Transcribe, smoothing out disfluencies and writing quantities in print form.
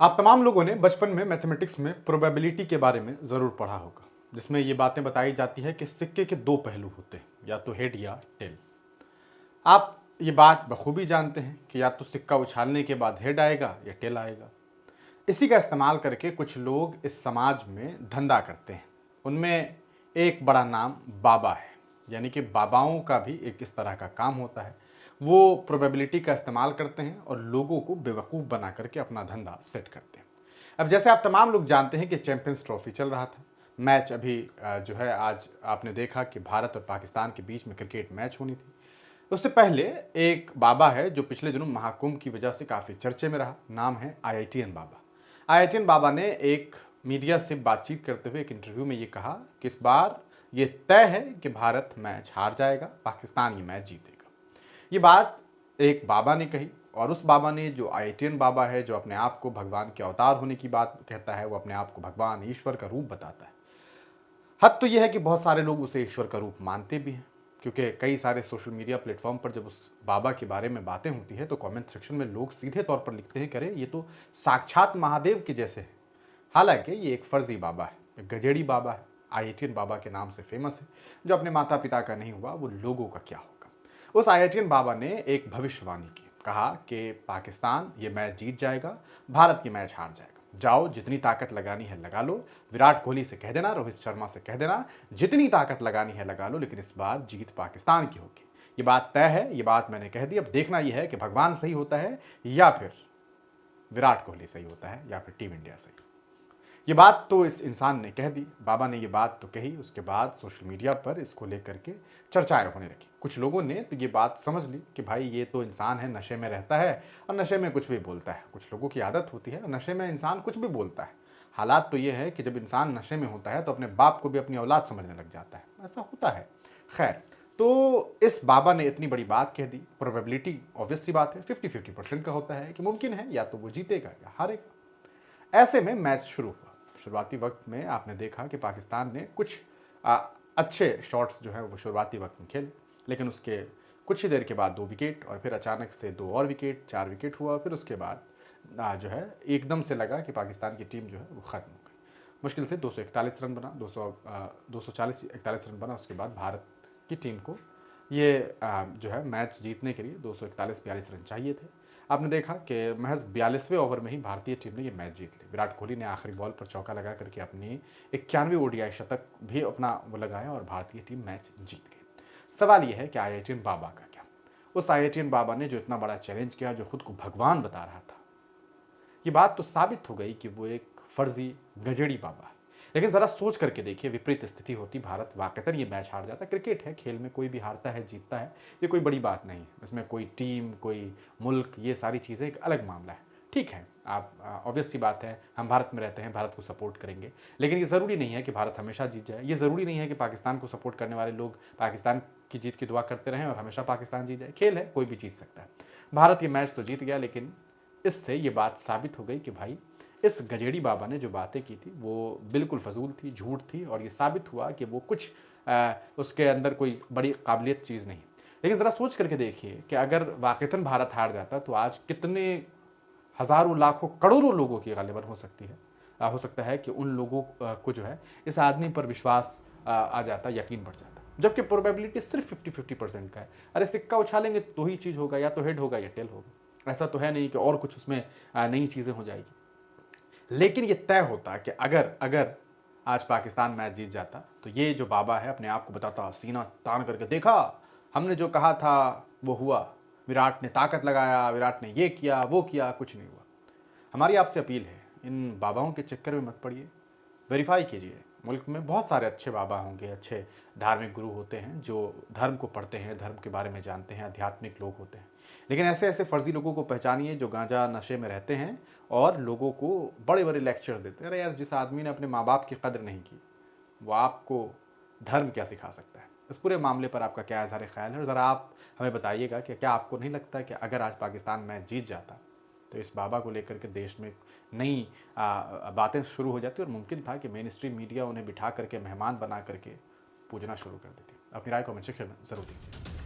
आप तमाम लोगों ने बचपन में मैथमेटिक्स में प्रोबेबिलिटी के बारे में ज़रूर पढ़ा होगा, जिसमें ये बातें बताई जाती है कि सिक्के के दो पहलू होते हैं, या तो हेड या टेल। आप ये बात बखूबी जानते हैं कि या तो सिक्का उछालने के बाद हेड आएगा या टेल आएगा। इसी का इस्तेमाल करके कुछ लोग इस समाज में धंधा करते हैं। उनमें एक बड़ा नाम बाबा है, यानी कि बाबाओं का भी एक इस तरह का काम होता है। वो प्रोबेबिलिटी का इस्तेमाल करते हैं और लोगों को बेवकूफ़ बना करके अपना धंधा सेट करते हैं। अब जैसे आप तमाम लोग जानते हैं कि चैंपियंस ट्रॉफी चल रहा था। मैच अभी जो है, आज आपने देखा कि भारत और पाकिस्तान के बीच में क्रिकेट मैच होनी थी। उससे पहले एक बाबा है जो पिछले दिनों महाकुंभ की वजह से काफ़ी चर्चे में रहा। नाम है आईआईटीएन बाबा। आईआईटीएन बाबा ने एक मीडिया से बातचीत करते हुए एक इंटरव्यू में ये कहा कि इस बार ये तय है कि भारत मैच हार जाएगा, पाकिस्तान ये मैच जीतेगा। ये बात एक बाबा ने कही, और उस बाबा ने, जो आईआईटीएन बाबा है, जो अपने आप को भगवान के अवतार होने की बात कहता है, वो अपने आप को भगवान ईश्वर का रूप बताता है। हद तो यह है कि बहुत सारे लोग उसे ईश्वर का रूप मानते भी हैं, क्योंकि कई सारे सोशल मीडिया प्लेटफॉर्म पर जब उस बाबा के बारे में बातें होती है तो कमेंट सेक्शन में लोग सीधे तौर पर लिखते हैं कि अरे ये तो साक्षात महादेव के जैसे है। हालांकि ये एक फर्जी बाबा है, एक गजेड़ी बाबा है। आईआईटीएन बाबा के नाम से फेमस है। जो अपने माता पिता का नहीं हुआ, वो लोगों का क्या होगा। उस आईआईटीएन बाबा ने एक भविष्यवाणी की, कहा कि पाकिस्तान ये मैच जीत जाएगा, भारत ये मैच हार जाएगा। जाओ, जितनी ताकत लगानी है लगा लो, विराट कोहली से कह देना, रोहित शर्मा से कह देना, जितनी ताकत लगानी है लगा लो, लेकिन इस बार जीत पाकिस्तान की होगी। ये बात तय है, ये बात मैंने कह दी। अब देखना यह है कि भगवान सही होता है या फिर विराट कोहली सही होता है या फिर टीम इंडिया सही। ये बात तो इस इंसान ने कह दी, बाबा ने ये बात तो कही। उसके बाद सोशल मीडिया पर इसको लेकर के चर्चाएं होने लगी। कुछ लोगों ने तो ये बात समझ ली कि भाई ये तो इंसान है, नशे में रहता है और नशे में कुछ भी बोलता है। कुछ लोगों की आदत होती है, नशे में इंसान कुछ भी बोलता है। हालात तो ये है कि जब इंसान नशे में होता है तो अपने बाप को भी अपनी औलाद समझने लग जाता है। ऐसा होता है। खैर, तो इस बाबा ने इतनी बड़ी बात कह दी। प्रोबेबिलिटी ऑब्वियस सी बात है, 50-50% का होता है कि मुमकिन है या तो वो जीतेगा या हारेगा। ऐसे में मैच शुरू हुआ। शुरुआती वक्त में आपने देखा कि पाकिस्तान ने कुछ अच्छे शॉट्स जो है वो शुरुआती वक्त में खेले, लेकिन उसके कुछ ही देर के बाद 2 विकेट, और फिर अचानक से 2 और विकेट, 4 विकेट हुआ। फिर उसके बाद जो है एकदम से लगा कि पाकिस्तान की टीम जो है वो ख़त्म हो गई। मुश्किल से 241 रन बना, 240-41 रन बना। उसके बाद भारत की टीम को ये जो है मैच जीतने के लिए 241-42 रन चाहिए थे। आपने देखा कि महज 42वें ओवर में ही भारतीय टीम ने ये मैच जीत ली। विराट कोहली ने आखिरी बॉल पर चौका लगा करके अपनी 91वीं ओडीआई शतक भी अपना वो लगाया और भारतीय टीम मैच जीत गई। सवाल यह है कि आईआईटीएन बाबा का क्या। उस आईआईटीएन बाबा ने जो इतना बड़ा चैलेंज किया, जो खुद को भगवान बता रहा था, ये बात तो साबित हो गई कि वो एक फर्जी गजेड़ी बाबा है। लेकिन ज़रा सोच करके देखिए, विपरीत स्थिति होती, भारत वाकईतन ये मैच हार जाता। क्रिकेट है, खेल में कोई भी हारता है, जीतता है, ये कोई बड़ी बात नहीं है। इसमें कोई टीम, कोई मुल्क, ये सारी चीज़ें एक अलग मामला है। ठीक है, आप ऑब्वियस सी बात है, हम भारत में रहते हैं, भारत को सपोर्ट करेंगे। लेकिन ये ज़रूरी नहीं है कि भारत हमेशा जीत जाए। ये ज़रूरी नहीं है कि पाकिस्तान को सपोर्ट करने वाले लोग पाकिस्तान की जीत की दुआ करते रहें और हमेशा पाकिस्तान जीत जाए। खेल है, कोई भी जीत सकता है। भारत ये मैच तो जीत गया, लेकिन इससे ये बात साबित हो गई कि भाई इस गजेड़ी बाबा ने जो बातें की थी वो बिल्कुल फजूल थी, झूठ थी, और ये साबित हुआ कि वो कुछ उसके अंदर कोई बड़ी काबिलियत चीज़ नहीं। लेकिन ज़रा सोच करके देखिए कि अगर वाक़ईतन भारत हार जाता तो आज कितने हज़ारों, लाखों, करोड़ों लोगों की गालिबन हो सकती है। हो सकता है कि उन लोगों को जो है इस आदमी पर विश्वास आ जाता, यकीन बढ़ जाता। जबकि प्रोबेबिलिटी सिर्फ 50-50% का है। अरे सिक्का उछालेंगे तो ही चीज़ होगा, या तो हेड होगा या टेल होगा। ऐसा तो है नहीं कि और कुछ उसमें नई चीज़ें हो जाएगी। लेकिन ये तय होता कि अगर अगर आज पाकिस्तान मैच जीत जाता तो ये जो बाबा है अपने आप को बताता, सीना तान करके, देखा हमने जो कहा था वो हुआ, विराट ने ताकत लगाया, विराट ने ये किया वो किया, कुछ नहीं हुआ। हमारी आपसे अपील है, इन बाबाओं के चक्कर में मत पड़िए। वेरीफाई कीजिए। मुल्क में बहुत सारे अच्छे बाबा होंगे, अच्छे धार्मिक गुरु होते हैं जो धर्म को पढ़ते हैं, धर्म के बारे में जानते हैं, आध्यात्मिक लोग होते हैं। लेकिन ऐसे ऐसे फर्जी लोगों को पहचानिए जो गांजा नशे में रहते हैं और लोगों को बड़े बड़े लेक्चर देते हैं। अरे यार, जिस आदमी ने अपने माँ बाप की कदर नहीं की, वो आपको धर्म क्या सिखा सकता है। इस पूरे मामले पर आपका क्या इज़हार ख्याल है, और ज़रा आप हमें बताइएगा कि क्या आपको नहीं लगता कि अगर आज पाकिस्तान मैच जीत जाता तो इस बाबा को लेकर के देश में नई बातें शुरू हो जाती, और मुमकिन था कि मेन स्ट्रीम मीडिया उन्हें बिठा करके, मेहमान बना करके पूजना शुरू कर देती। अपनी राय कमेंट सेक्शन में ज़रूर दीजिए।